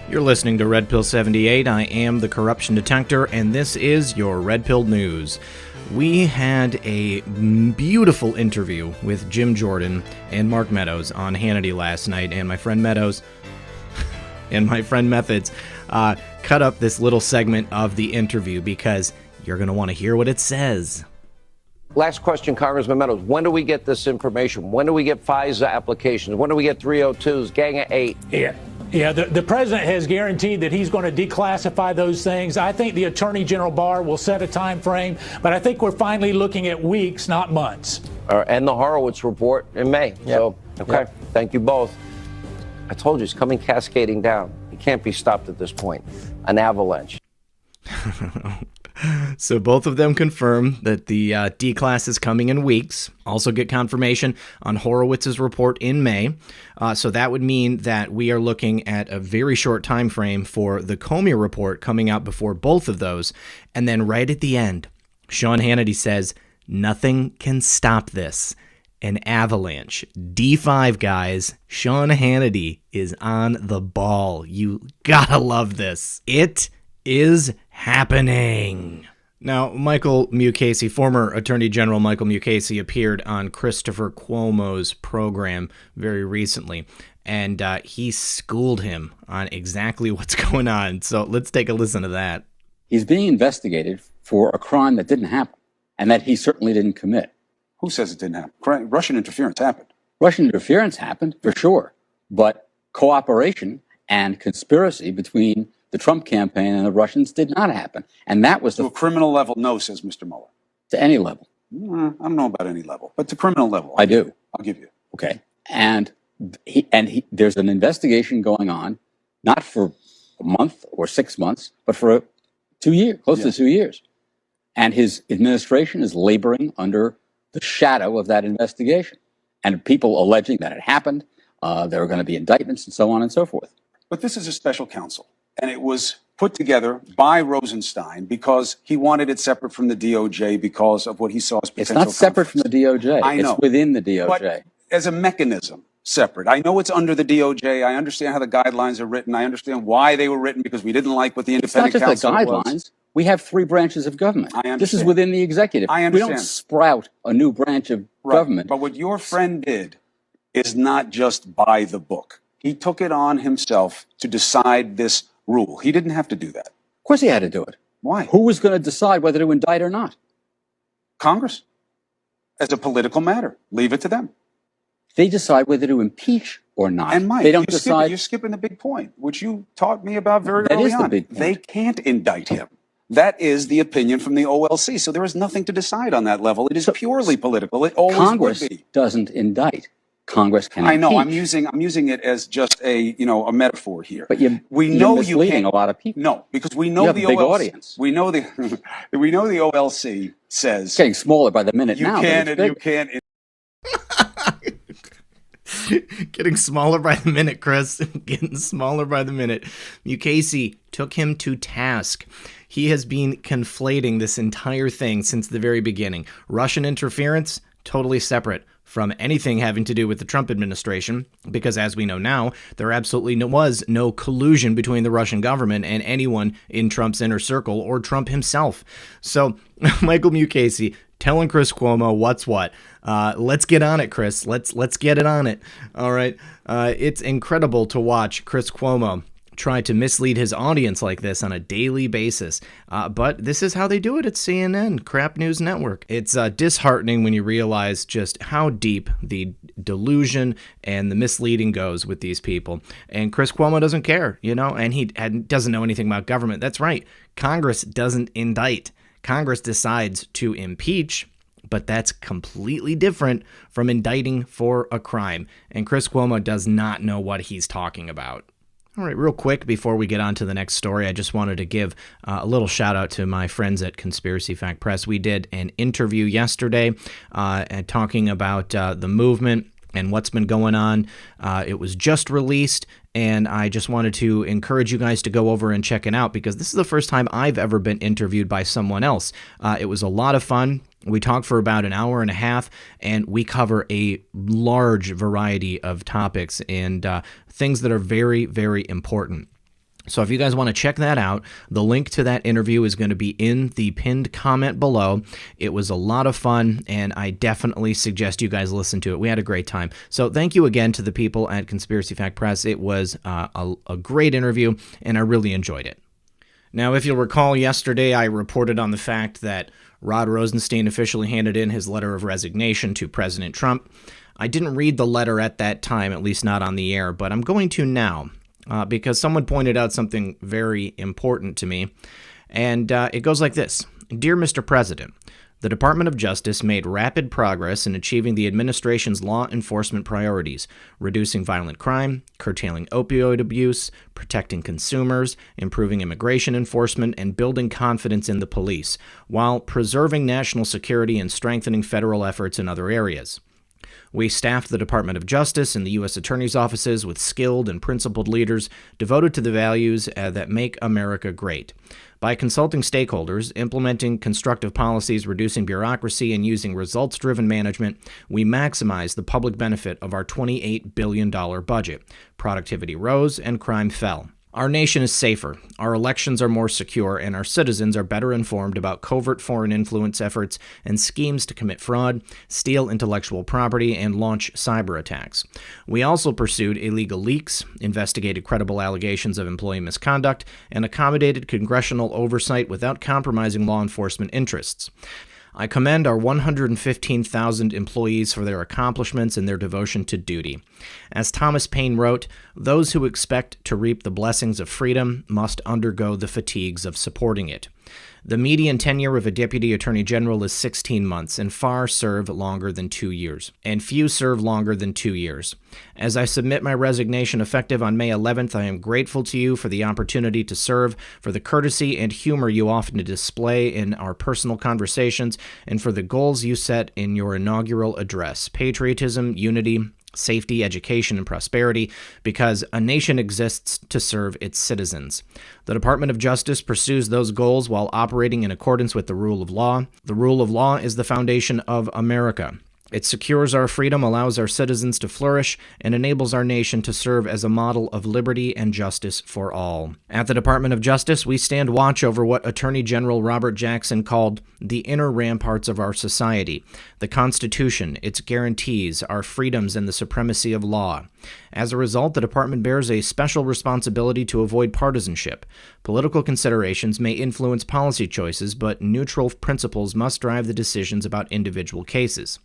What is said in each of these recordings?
You're listening to Red Pill 78. I am the corruption detector, and this is your Red Pill News. We had a beautiful interview with Jim Jordan and Mark Meadows on Hannity last night, and my friend Meadows and my friend Methods cut up this little segment of the interview because you're going to want to hear what it says. Last question, Congressman Meadows. When do we get this information? When do we get FISA applications? When do we get 302s, Gang of 8? Yeah, the president has guaranteed that he's going to declassify those things. I think the Attorney General Barr will set a time frame, but I think we're finally looking at weeks, not months. And the Horowitz report in May. Yep. So, okay, yep. Thank you both. I told you, it's coming cascading down. It can't be stopped at this point. An avalanche. So both of them confirm that the DECLAS is coming in weeks. Also get confirmation on Horowitz's report in May. So that would mean that we are looking at a very short time frame for the Comey report coming out before both of those. And then right at the end, Sean Hannity says, nothing can stop this. An avalanche. D5, guys. Sean Hannity is on the ball. You gotta love this. It is happening. Now, Michael Mukasey, former Attorney General Michael Mukasey, appeared on Christopher Cuomo's program very recently, and he schooled him on exactly what's going on. So let's take a listen to that. He's being investigated for a crime that didn't happen, and that he certainly didn't commit. Who says it didn't happen? Russian interference happened. Russian interference happened, for sure, but cooperation and conspiracy between the Trump campaign and the Russians did not happen. And that was to a criminal level, no, says Mr. Mueller. To any level. I don't know about any level, but to criminal level. I do. I'll give you. Okay. And there's an investigation going on, not for a month or 6 months, but for 2 years, close to 2 years. And his administration is laboring under the shadow of that investigation. And people alleging that it happened, there are going to be indictments and so on and so forth. But this is a special counsel. And it was put together by Rosenstein because he wanted it separate from the DOJ because of what he saw as potential conflicts. It's not separate from the DOJ. I know. It's within the DOJ. But as a mechanism, separate. I know it's under the DOJ. I understand how the guidelines are written. I understand why they were written because we didn't like what the independent counsel was. It's not just the guidelines. We have 3 branches of government. I understand. This is within the executive. I understand. We don't sprout a new branch of government. But what your friend did is not just by the book. He took it on himself to decide this rule. He didn't have to do that. Of course he had to do it. Why? Who was going to decide whether to indict or not? Congress. As a political matter. Leave it to them. They decide whether to impeach or not. And Mike, they don't decide. You're skipping the big point, which you taught me about very early on. That is the big point. They can't indict him. That is the opinion from the OLC. So there is nothing to decide on that level. It is purely political. It always Congress would be. Doesn't indict. Congress can I know. impeach. I'm using it as just a metaphor here. But you're misleading a lot of people. No, because we know the big OLC. Audience. We know the OLC says it's getting smaller by the minute you now. You can't. Getting smaller by the minute, Chris. Getting smaller by the minute. Mukasey took him to task. He has been conflating this entire thing since the very beginning. Russian interference, totally separate from anything having to do with the Trump administration, because as we know now, there absolutely was no collusion between the Russian government and anyone in Trump's inner circle or Trump himself. So Michael Mukasey telling Chris Cuomo what's what. Let's get on it, Chris. Let's get it on it. All right. It's incredible to watch Chris Cuomo try to mislead his audience like this on a daily basis. But this is how they do it at CNN, Crap News Network. It's disheartening when you realize just how deep the delusion and the misleading goes with these people. And Chris Cuomo doesn't care, and he doesn't know anything about government. That's right. Congress doesn't indict. Congress decides to impeach, but that's completely different from indicting for a crime. And Chris Cuomo does not know what he's talking about. All right, real quick before we get on to the next story, I just wanted to give a little shout out to my friends at Conspiracy Fact Press. We did an interview yesterday talking about the movement and what's been going on. It was just released, and I just wanted to encourage you guys to go over and check it out because this is the first time I've ever been interviewed by someone else. It was a lot of fun. We talked for about an hour and a half, and we cover a large variety of topics and things that are very, very important. So if you guys want to check that out, the link to that interview is going to be in the pinned comment below. It was a lot of fun, and I definitely suggest you guys listen to it. We had a great time. So thank you again to the people at Conspiracy Fact Press. It was a great interview, and I really enjoyed it. Now, if you'll recall, yesterday I reported on the fact that Rod Rosenstein officially handed in his letter of resignation to President Trump. I didn't read the letter at that time, at least not on the air, but I'm going to now. Because someone pointed out something very important to me, and it goes like this. Dear Mr. President, the Department of Justice made rapid progress in achieving the administration's law enforcement priorities, reducing violent crime, curtailing opioid abuse, protecting consumers, improving immigration enforcement, and building confidence in the police, while preserving national security and strengthening federal efforts in other areas. We staffed the Department of Justice and the U.S. Attorney's offices with skilled and principled leaders devoted to the values that make America great. By consulting stakeholders, implementing constructive policies, reducing bureaucracy, and using results-driven management, we maximized the public benefit of our $28 billion budget. Productivity rose and crime fell. Our nation is safer, our elections are more secure, and our citizens are better informed about covert foreign influence efforts and schemes to commit fraud, steal intellectual property, and launch cyber attacks. We also pursued illegal leaks, investigated credible allegations of employee misconduct, and accommodated congressional oversight without compromising law enforcement interests. I commend our 115,000 employees for their accomplishments and their devotion to duty. As Thomas Paine wrote, those who expect to reap the blessings of freedom must undergo the fatigues of supporting it. The median tenure of a deputy attorney general is 16 months, and few serve longer than 2 years. As I submit my resignation effective on May 11th, I am grateful to you for the opportunity to serve, for the courtesy and humor you often display in our personal conversations, and for the goals you set in your inaugural address: patriotism, unity, safety, education, and prosperity, because a nation exists to serve its citizens. The Department of Justice pursues those goals while operating in accordance with the rule of law. The rule of law is the foundation of America. It secures our freedom, allows our citizens to flourish, and enables our nation to serve as a model of liberty and justice for all. At the Department of Justice, we stand watch over what Attorney General Robert Jackson called the inner ramparts of our society: the Constitution, its guarantees, our freedoms, and the supremacy of law. As a result, the department bears a special responsibility to avoid partisanship. Political considerations may influence policy choices, but neutral principles must drive the decisions about individual cases.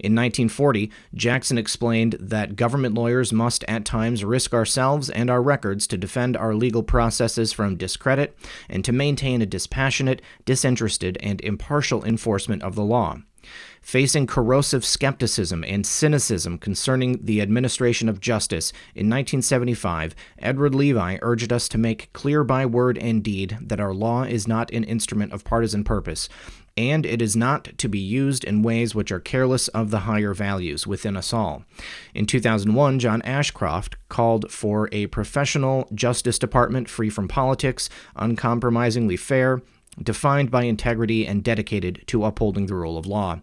In 1940, Jackson explained that government lawyers must at times risk ourselves and our records to defend our legal processes from discredit and to maintain a dispassionate, disinterested, and impartial enforcement of the law. Facing corrosive skepticism and cynicism concerning the administration of justice, in 1975, Edward Levi urged us to make clear by word and deed that our law is not an instrument of partisan purpose, and it is not to be used in ways which are careless of the higher values within us all. In 2001, John Ashcroft called for a professional justice department free from politics, uncompromisingly fair, defined by integrity, and dedicated to upholding the rule of law.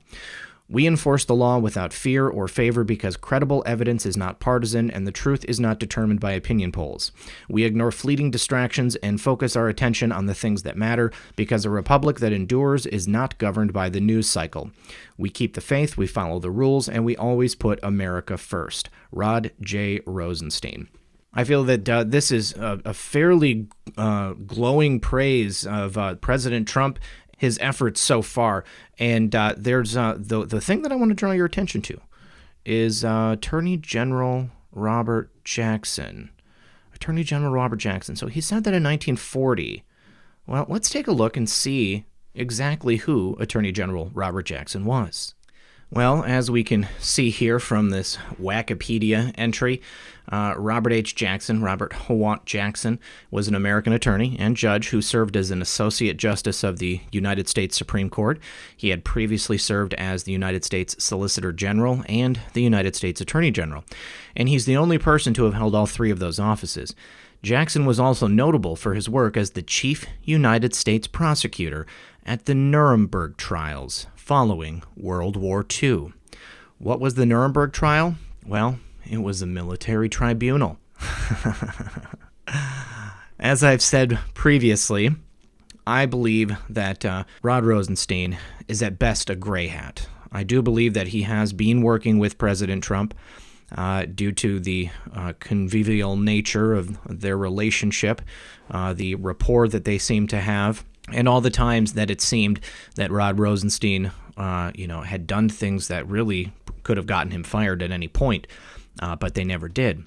We enforce the law without fear or favor because credible evidence is not partisan and the truth is not determined by opinion polls. We ignore fleeting distractions and focus our attention on the things that matter because a republic that endures is not governed by the news cycle. We keep the faith, we follow the rules, and we always put America first. Rod J. Rosenstein. I feel that this is a fairly glowing praise of President Trump, his efforts so far. And there's the thing that I want to draw your attention to is Attorney General Robert Jackson. Attorney General Robert Jackson. So he said that in 1940. Well, let's take a look and see exactly who Attorney General Robert Jackson was. Well, as we can see here from this Wikipedia entry, Robert H. Jackson, Robert Howat Jackson, was an American attorney and judge who served as an Associate Justice of the United States Supreme Court. He had previously served as the United States Solicitor General and the United States Attorney General, and he's the only person to have held all three of those offices. Jackson was also notable for his work as the Chief United States Prosecutor at the Nuremberg trials following World War II. What was the Nuremberg trial? Well, it was a military tribunal. As I've said previously, I believe that Rod Rosenstein is at best a gray hat. I do believe that he has been working with President Trump due to the convivial nature of their relationship, the rapport that they seem to have, and all the times that it seemed that Rod Rosenstein, had done things that really could have gotten him fired at any point, but they never did.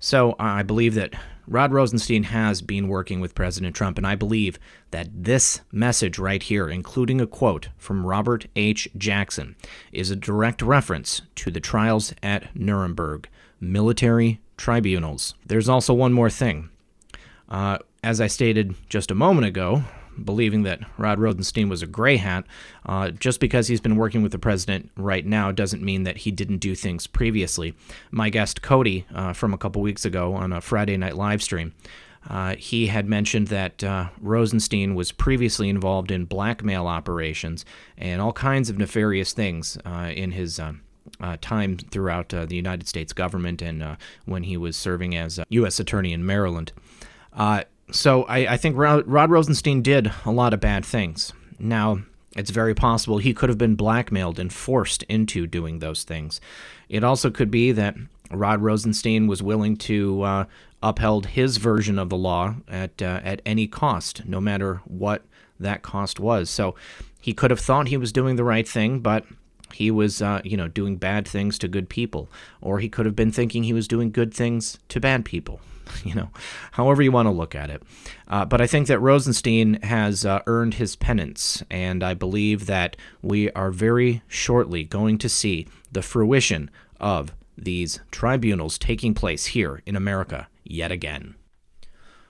So I believe that Rod Rosenstein has been working with President Trump, and I believe that this message right here, including a quote from Robert H. Jackson, is a direct reference to the trials at Nuremberg, military tribunals. There's also one more thing. As I stated just a moment ago, believing that Rod Rosenstein was a gray hat, just because he's been working with the president right now doesn't mean that he didn't do things previously. My guest Cody from a couple weeks ago on a Friday night live stream, he had mentioned that Rosenstein was previously involved in blackmail operations and all kinds of nefarious things in his time throughout the United States government and when he was serving as U.S. Attorney in Maryland. So I think Rod Rosenstein did a lot of bad things. Now, it's very possible he could have been blackmailed and forced into doing those things. It also could be that Rod Rosenstein was willing to upheld his version of the law at any cost, no matter what that cost was. So he could have thought he was doing the right thing, but he was, doing bad things to good people. Or he could have been thinking he was doing good things to bad people. However you want to look at it. But I think that Rosenstein has earned his penance, and I believe that we are very shortly going to see the fruition of these tribunals taking place here in America yet again.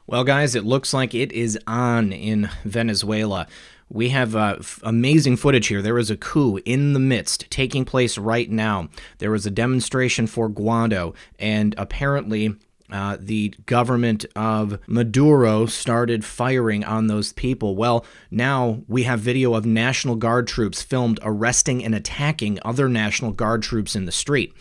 Well, guys, it looks like it is on in Venezuela. We have amazing footage here. There is a coup in the midst taking place right now. There was a demonstration for Guaido, and apparently the government of Maduro started firing on those people. Well, now we have video of National Guard troops filmed arresting and attacking other National Guard troops in the street.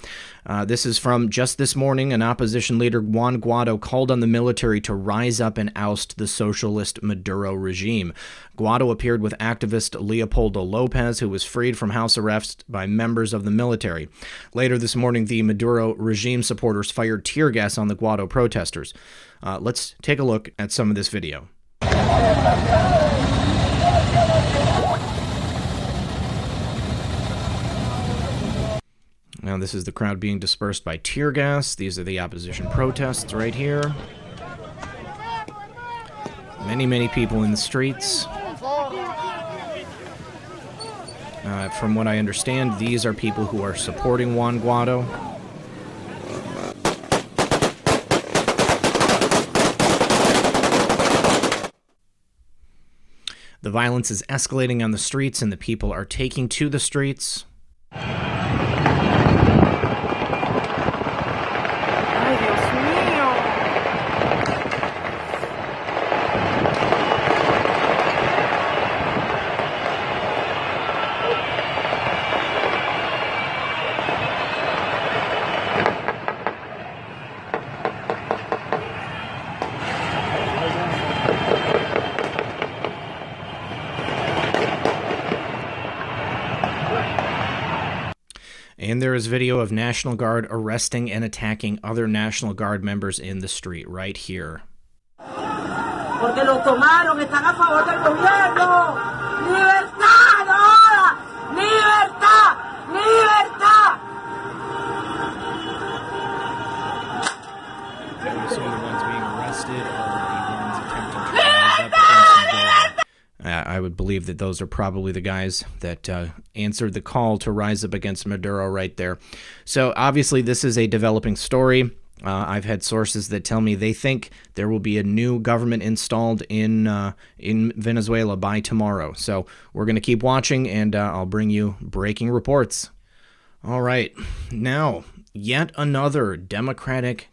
This is from just this morning. An opposition leader, Juan Guaido, called on the military to rise up and oust the socialist Maduro regime. Guaido appeared with activist Leopoldo Lopez, who was freed from house arrest by members of the military. Later this morning, the Maduro regime supporters fired tear gas on the Guaido protesters. Let's take a look at some of this video. Now, this is the crowd being dispersed by tear gas. These are the opposition protests right here. Many, many people in the streets. From what I understand, these are people who are supporting Juan Guaido. The violence is escalating on the streets, and the people are taking to the streets. And there is video of National Guard arresting and attacking other National Guard members in the street right here. Porque los tomaron, están a favor del gobierno. ¡Libertad ahora! ¡Libertad! ¡Libertad! I assume the ones being arrested are the ones attempting to rise up against Maduro. I would believe that those are probably the guys that answered the call to rise up against Maduro right there. So obviously this is a developing story. I've had sources that tell me they think there will be a new government installed in Venezuela by tomorrow. So we're going to keep watching, and I'll bring you breaking reports. All right. Now, yet another Democratic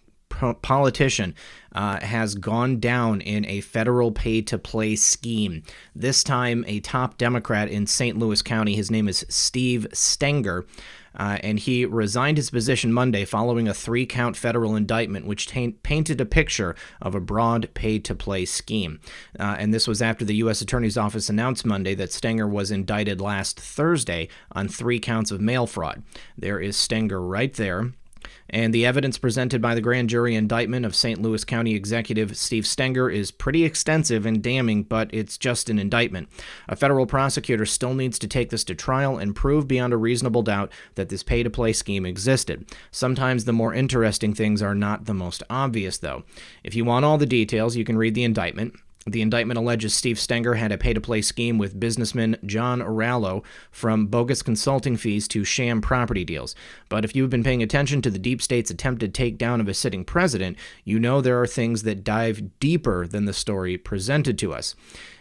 politician has gone down in a federal pay-to-play scheme. This time, a top Democrat in St. Louis County. His name is Steve Stenger. And he resigned his position Monday following a 3-count federal indictment, which painted a picture of a broad pay-to-play scheme. And this was after the U.S. Attorney's Office announced Monday that Stenger was indicted last Thursday on 3 counts of mail fraud. There is Stenger right there. And the evidence presented by the grand jury indictment of St. Louis County Executive Steve Stenger is pretty extensive and damning, but it's just an indictment. A federal prosecutor still needs to take this to trial and prove beyond a reasonable doubt that this pay-to-play scheme existed. Sometimes the more interesting things are not the most obvious, though. If you want all the details, you can read the indictment. The indictment alleges Steve Stenger had a pay-to-play scheme with businessman John Rallo, from bogus consulting fees to sham property deals. But if you've been paying attention to the deep state's attempted takedown of a sitting president, you know there are things that dive deeper than the story presented to us.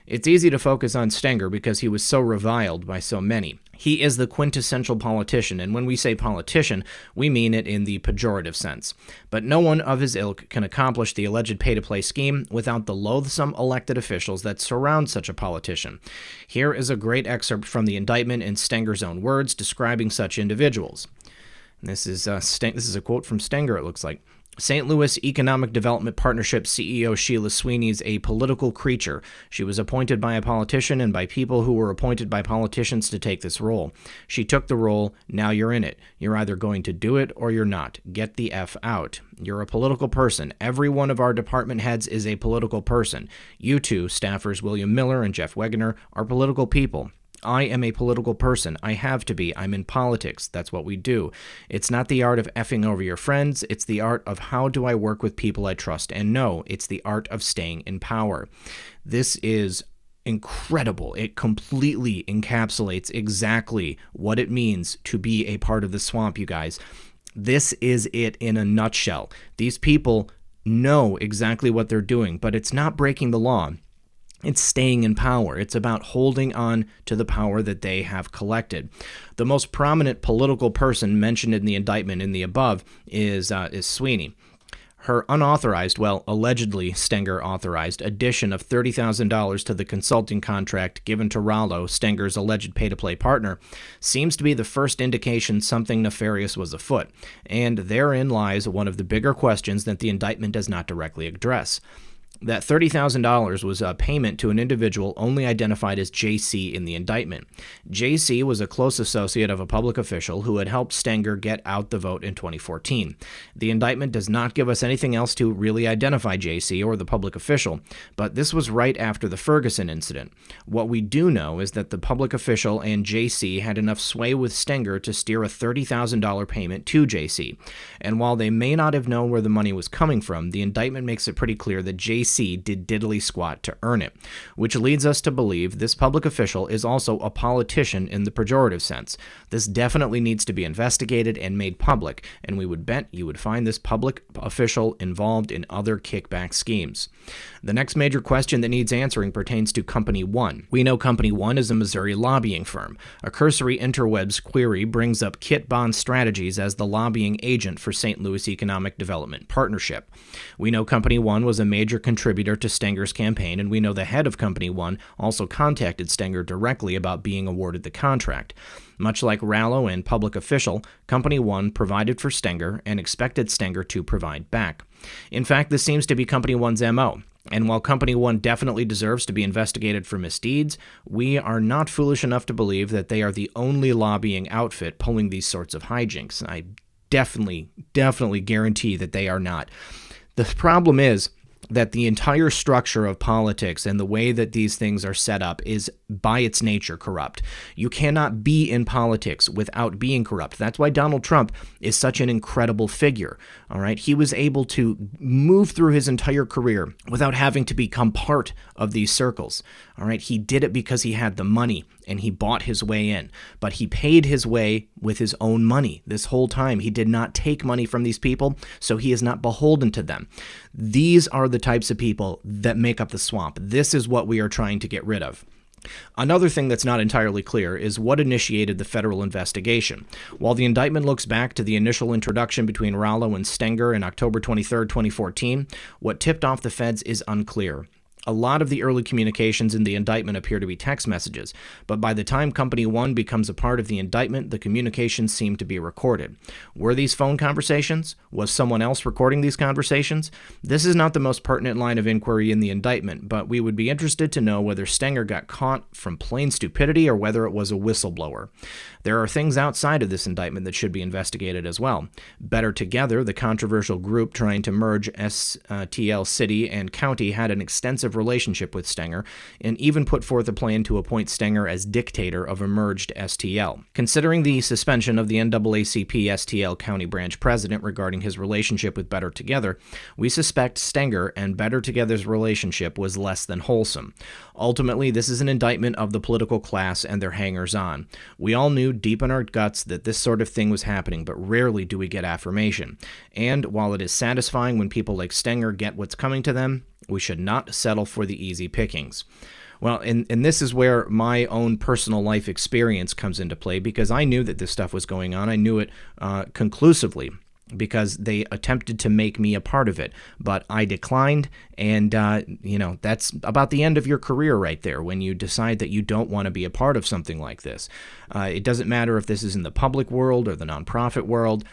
It's easy to focus on Stenger because he was so reviled by so many. He is the quintessential politician, and when we say politician, we mean it in the pejorative sense. But no one of his ilk can accomplish the alleged pay-to-play scheme without the loathsome elected officials that surround such a politician. Here is a great excerpt from the indictment in Stenger's own words describing such individuals. This is a quote from Stenger, it looks like. St. Louis Economic Development Partnership CEO Sheila Sweeney's a political creature. She was appointed by a politician and by people who were appointed by politicians to take this role. She took the role. Now you're in it. You're either going to do it or you're not. Get the F out. You're a political person. Every one of our department heads is a political person. You two, staffers William Miller and Jeff Wegener, are political people. I am a political person. I have to be. I'm in politics. That's what we do. It's not the art of effing over your friends. It's the art of how do I work with people I trust and know. It's the art of staying in power. This is incredible. It completely encapsulates exactly what it means to be a part of the swamp, you guys. This is it in a nutshell. These people know exactly what they're doing, but it's not breaking the law. It's staying in power. It's about holding on to the power that they have collected. The most prominent political person mentioned in the indictment in the above is Sweeney. Her unauthorized, well, allegedly Stenger-authorized, addition of $30,000 to the consulting contract given to Rallo, Stenger's alleged pay-to-play partner, seems to be the first indication something nefarious was afoot, and therein lies one of the bigger questions that the indictment does not directly address. That $30,000 was a payment to an individual only identified as JC in the indictment. JC was a close associate of a public official who had helped Stenger get out the vote in 2014. The indictment does not give us anything else to really identify JC or the public official, but this was right after the Ferguson incident. What we do know is that the public official and JC had enough sway with Stenger to steer a $30,000 payment to JC. And while they may not have known where the money was coming from, the indictment makes it pretty clear that JC did diddly squat to earn it, which leads us to believe this public official is also a politician in the pejorative sense. This definitely needs to be investigated and made public, and we would bet you would find this public official involved in other kickback schemes. The next major question that needs answering pertains to Company One. We know Company One is a Missouri lobbying firm. A cursory interwebs query brings up Kit Bond Strategies as the lobbying agent for St. Louis Economic Development Partnership. We know Company One was a major contributor to Stenger's campaign, and we know the head of Company One also contacted Stenger directly about being awarded the contract. Much like Rallo and public official, Company One provided for Stenger and expected Stenger to provide back. In fact, this seems to be Company One's MO. And while Company One definitely deserves to be investigated for misdeeds, we are not foolish enough to believe that they are the only lobbying outfit pulling these sorts of hijinks. I definitely guarantee that they are not. The problem is that the entire structure of politics and the way that these things are set up is by its nature corrupt. You cannot be in politics without being corrupt. That's why Donald Trump is such an incredible figure. All right, he was able to move through his entire career without having to become part of these circles. All right, he did it because he had the money and he bought his way in, but he paid his way with his own money this whole time. He did not take money from these people, so he is not beholden to them. These are the types of people that make up the swamp. This is what we are trying to get rid of. Another thing that's not entirely clear is what initiated the federal investigation. While the indictment looks back to the initial introduction between Rallo and Stenger in October 23, 2014, what tipped off the feds is unclear. A lot of the early communications in the indictment appear to be text messages, but by the time Company 1 becomes a part of the indictment, the communications seem to be recorded. Were these phone conversations? Was someone else recording these conversations? This is not the most pertinent line of inquiry in the indictment, but we would be interested to know whether Stenger got caught from plain stupidity or whether it was a whistleblower. There are things outside of this indictment that should be investigated as well. Better Together, the controversial group trying to merge STL City and County, had an extensive relationship with Stenger and even put forth a plan to appoint Stenger as dictator of a merged STL. Considering the suspension of the NAACP STL County Branch president regarding his relationship with Better Together, we suspect Stenger and Better Together's relationship was less than wholesome. Ultimately, this is an indictment of the political class and their hangers-on. We all knew deep in our guts that this sort of thing was happening, but rarely do we get affirmation. And while it is satisfying when people like Stenger get what's coming to them, we should not settle for the easy pickings. Well, and this is where my own personal life experience comes into play, because I knew that this stuff was going on. I knew it conclusively, because they attempted to make me a part of it, but I declined, and, that's about the end of your career right there, when you decide that you don't want to be a part of something like this. It doesn't matter if this is in the public world or the nonprofit world.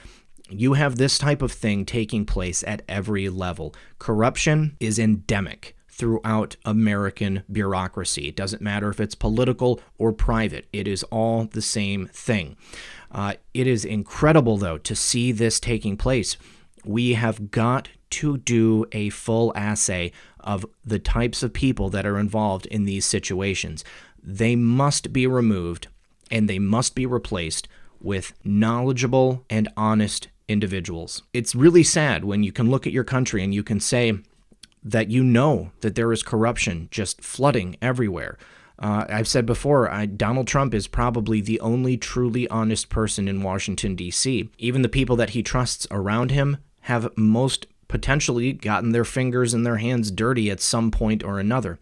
You have this type of thing taking place at every level. Corruption is endemic throughout American bureaucracy. It doesn't matter if it's political or private. It is all the same thing. It is incredible, though, to see this taking place. We have got to do a full assay of the types of people that are involved in these situations. They must be removed, and they must be replaced with knowledgeable and honest individuals. It's really sad when you can look at your country and you can say that you know that there is corruption just flooding everywhere. I've said before, Donald Trump is probably the only truly honest person in Washington, D.C. Even the people that he trusts around him have most potentially gotten their fingers and their hands dirty at some point or another.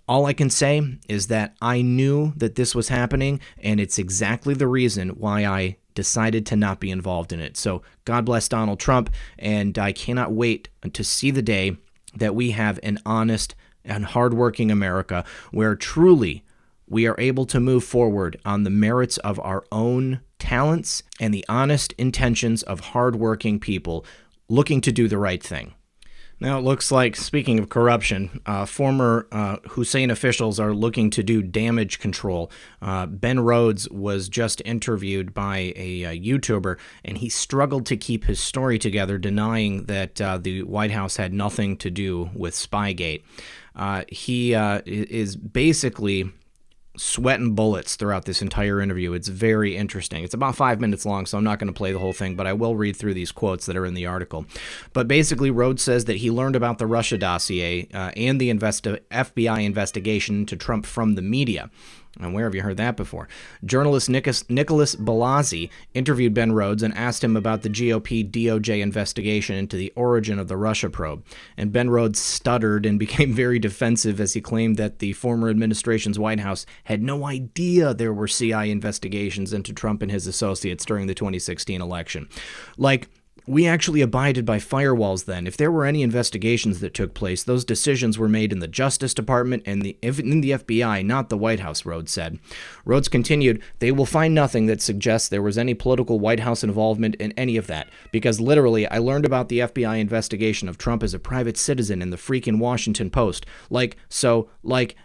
All I can say is that I knew that this was happening, and it's exactly the reason why I decided to not be involved in it. So God bless Donald Trump, and I cannot wait to see the day that we have an honest and hardworking America where truly we are able to move forward on the merits of our own talents and the honest intentions of hardworking people looking to do the right thing. Now, it looks like, speaking of corruption, former Hussein officials are looking to do damage control. Ben Rhodes was just interviewed by a YouTuber, and he struggled to keep his story together, denying that the White House had nothing to do with Spygate. He is basically sweating bullets throughout this entire interview. It's very interesting. It's about 5 minutes long, so I'm not going to play the whole thing, but I will read through these quotes that are in the article. But basically, Rhodes says that he learned about the Russia dossier and the FBI investigation into Trump from the media. And where have you heard that before? Journalist Nicolás Maduro interviewed Ben Rhodes and asked him about the GOP DOJ investigation into the origin of the Russia probe. And Ben Rhodes stuttered and became very defensive as he claimed that the former administration's White House had no idea there were CIA investigations into Trump and his associates during the 2016 election. We actually abided by firewalls then. If there were any investigations that took place, those decisions were made in the Justice Department and in the FBI, not the White House, Rhodes said. Rhodes continued, they will find nothing that suggests there was any political White House involvement in any of that, because literally I learned about the FBI investigation of Trump as a private citizen in the freaking Washington Post.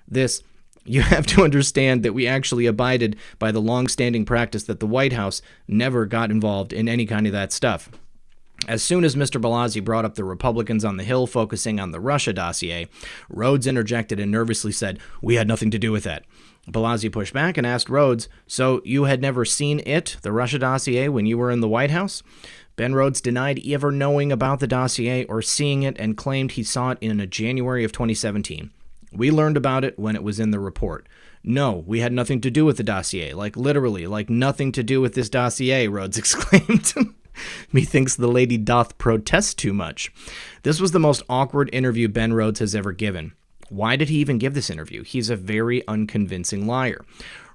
This. You have to understand that we actually abided by the long-standing practice that the White House never got involved in any kind of that stuff. As soon as Mr. Blasey brought up the Republicans on the Hill focusing on the Russia dossier, Rhodes interjected and nervously said, we had nothing to do with that. Blasey pushed back and asked Rhodes, so you had never seen the Russia dossier, when you were in the White House? Ben Rhodes denied ever knowing about the dossier or seeing it and claimed he saw it in January of 2017. We learned about it when it was in the report. No, we had nothing to do with the dossier. Literally, nothing to do with this dossier, Rhodes exclaimed. Methinks the lady doth protest too much. This was the most awkward interview Ben Rhodes has ever given. Why did he even give this interview? He's a very unconvincing liar.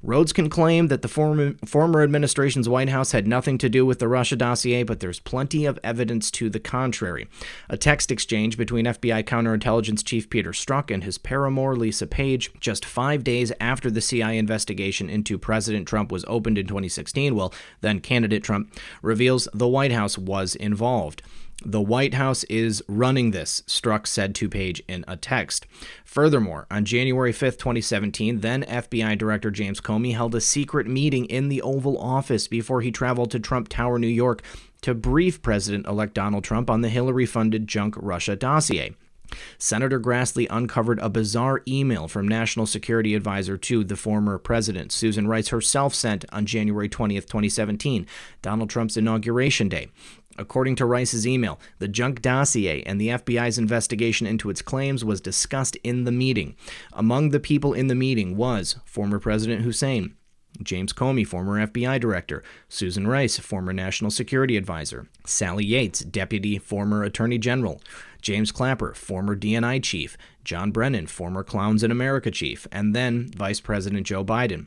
Rhodes can claim that the former administration's White House had nothing to do with the Russia dossier, but there's plenty of evidence to the contrary. A text exchange between FBI counterintelligence chief Peter Strzok and his paramour Lisa Page just 5 days after the CIA investigation into President Trump was opened in 2016, well, then candidate Trump, reveals the White House was involved. The White House is running this, Strzok said to Page in a text. Furthermore, on January 5th, 2017, then FBI Director James Comey held a secret meeting in the Oval Office before he traveled to Trump Tower, New York, to brief President-elect Donald Trump on the Hillary-funded junk Russia dossier. Senator Grassley uncovered a bizarre email from National Security Advisor to the former president. Susan Rice herself sent on January 20th, 2017, Donald Trump's inauguration day. According to Rice's email, the junk dossier and the FBI's investigation into its claims was discussed in the meeting. Among the people in the meeting was former President Hussein, James Comey, former FBI director, Susan Rice, former National Security Advisor, Sally Yates, deputy former Attorney General, James Clapper, former DNI chief, John Brennan, former Clowns in America chief, and then Vice President Joe Biden.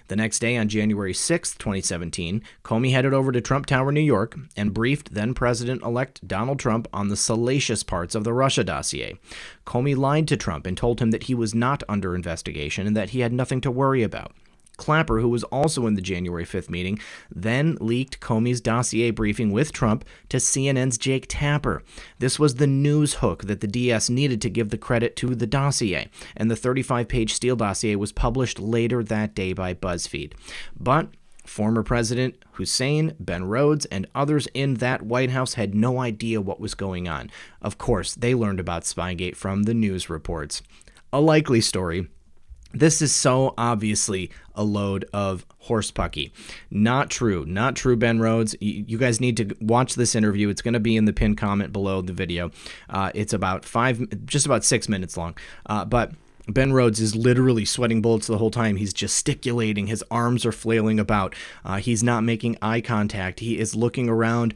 The next day, on January 6, 2017, Comey headed over to Trump Tower, New York, and briefed then-President-elect Donald Trump on the salacious parts of the Russia dossier. Comey lied to Trump and told him that he was not under investigation and that he had nothing to worry about. Clapper, who was also in the January 5th meeting, then leaked Comey's dossier briefing with Trump to CNN's Jake Tapper. This was the news hook that the DS needed to give the credit to the dossier, and the 35-page Steele dossier was published later that day by BuzzFeed. But former President Hussein, Ben Rhodes, and others in that White House had no idea what was going on. Of course, they learned about Spygate from the news reports. A likely story. This is so obviously a load of horsepucky. Not true. Not true, Ben Rhodes. You guys need to watch this interview. It's going to be in the pinned comment below the video. It's about just about 6 minutes long. But Ben Rhodes is literally sweating bullets the whole time. He's gesticulating. His arms are flailing about. He's not making eye contact. He is looking around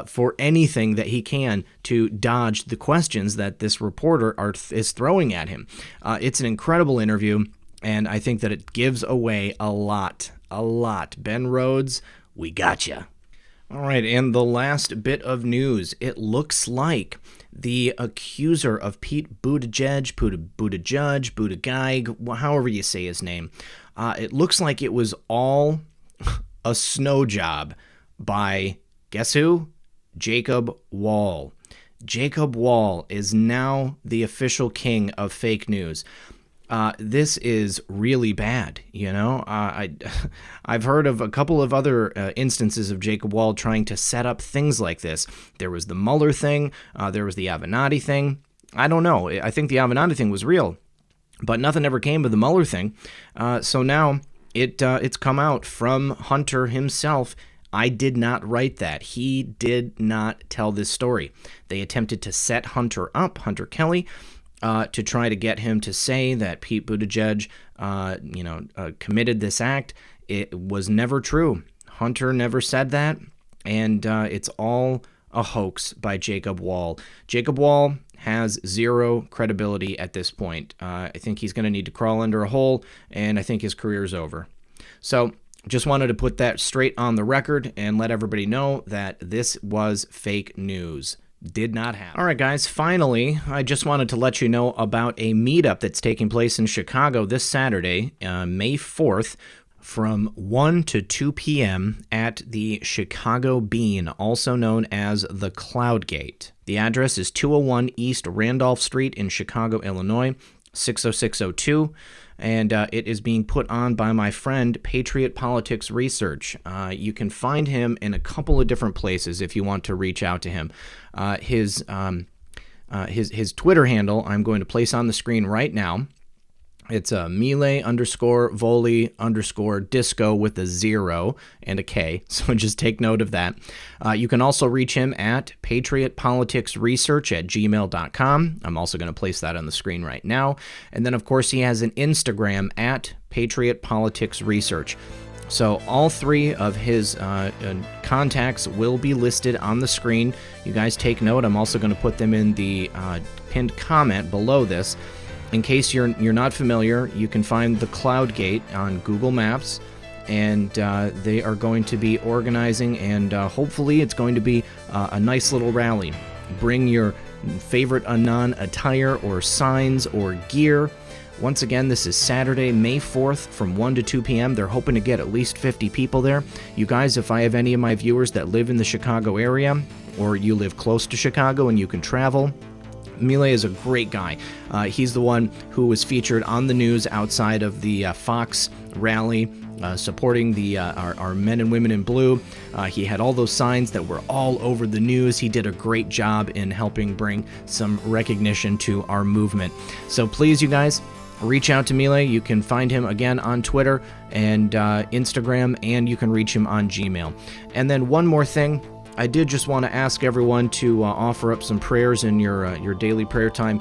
for anything that he can to dodge the questions that this reporter is throwing at him. It's an incredible interview, and I think that it gives away a lot. Ben Rhodes, we gotcha. All right, and the last bit of news. It looks like the accuser of Pete Buttigieg, however you say his name, it looks like it was all a snow job by, guess who? Jacob Wohl. Jacob Wohl is now the official king of fake news. This is really bad, you know. I've heard of a couple of other instances of Jacob Wohl trying to set up things like this. There was the Mueller thing. There was the Avenatti thing. I don't know. I think the Avenatti thing was real, but nothing ever came of the Mueller thing. So now it's come out from Hunter himself. I did not write that. He did not tell this story. They attempted to set Hunter up, Hunter Kelly, to try to get him to say that Pete Buttigieg, committed this act. It was never true. Hunter never said that, and it's all a hoax by Jacob Wohl. Jacob Wohl has zero credibility at this point. I think he's going to need to crawl under a hole, and I think his career's over. So just wanted to put that straight on the record and let everybody know that this was fake news. Did not happen. All right, guys, finally, I just wanted to let you know about a meetup that's taking place in Chicago this Saturday, May 4th, from 1 to 2 p.m. at the Chicago Bean, also known as the Cloud Gate. The address is 201 East Randolph Street in Chicago, Illinois, 60602. And it is being put on by my friend Patriot Politics Research. You can find him in a couple of different places if you want to reach out to him. His Twitter handle I'm going to place on the screen right now. It's Melee_Volley_disco with a 0 and a K, so just take note of that. You can also reach him at patriotpoliticsresearch@gmail.com. I'm also going to place that on the screen right now. And then, of course, he has an Instagram at Patriot Politics Research. So all three of his contacts will be listed on the screen. You guys take note. I'm also going to put them in the pinned comment below this. in case you're not familiar, you can find the Cloud Gate on Google Maps, and they are going to be organizing, and hopefully it's going to be a nice little rally. Bring your favorite Anon attire or signs or gear. Once again, this is Saturday, May 4th from 1 to 2 p.m. They're hoping to get at least 50 people there. You guys, if I have any of my viewers that live in the Chicago area, or you live close to Chicago and you can travel, Milei is a great guy. He's the one who was featured on the news outside of the Fox rally, supporting our men and women in blue. He had all those signs that were all over the news. He did a great job in helping bring some recognition to our movement. So please, you guys, reach out to Milei. You can find him again on Twitter and Instagram, and you can reach him on Gmail. And then one more thing. I did just want to ask everyone to offer up some prayers in your daily prayer time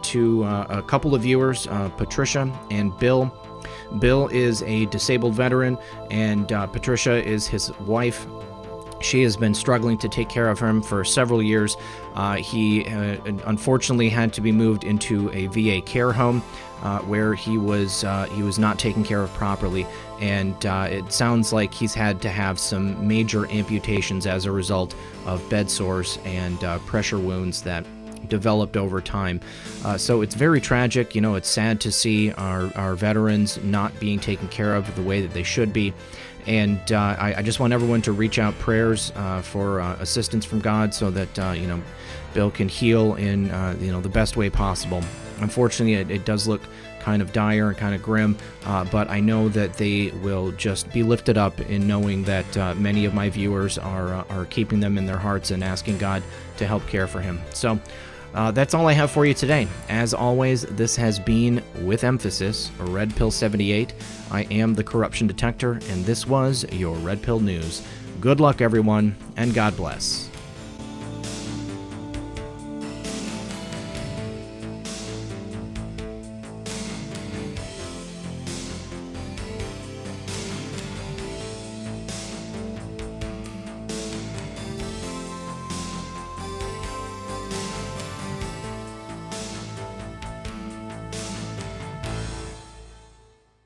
to a couple of viewers, Patricia and Bill. Bill is a disabled veteran, and Patricia is his wife. She has been struggling to take care of him for several years. He unfortunately had to be moved into a VA care home where he was not taken care of properly, and it sounds like he's had to have some major amputations as a result of bed sores and pressure wounds that developed over time. So it's very tragic. You know, it's sad to see our veterans not being taken care of the way that they should be. And I just want everyone to reach out prayers for assistance from God so that, Bill can heal in, the best way possible. Unfortunately, it does look kind of dire and kind of grim, but I know that they will just be lifted up in knowing that many of my viewers are keeping them in their hearts and asking God to help care for him. So that's all I have for you today. As always, this has been, with emphasis, Red Pill 78. I am the Corruption Detector, and this was your Red Pill News. Good luck, everyone, and God bless.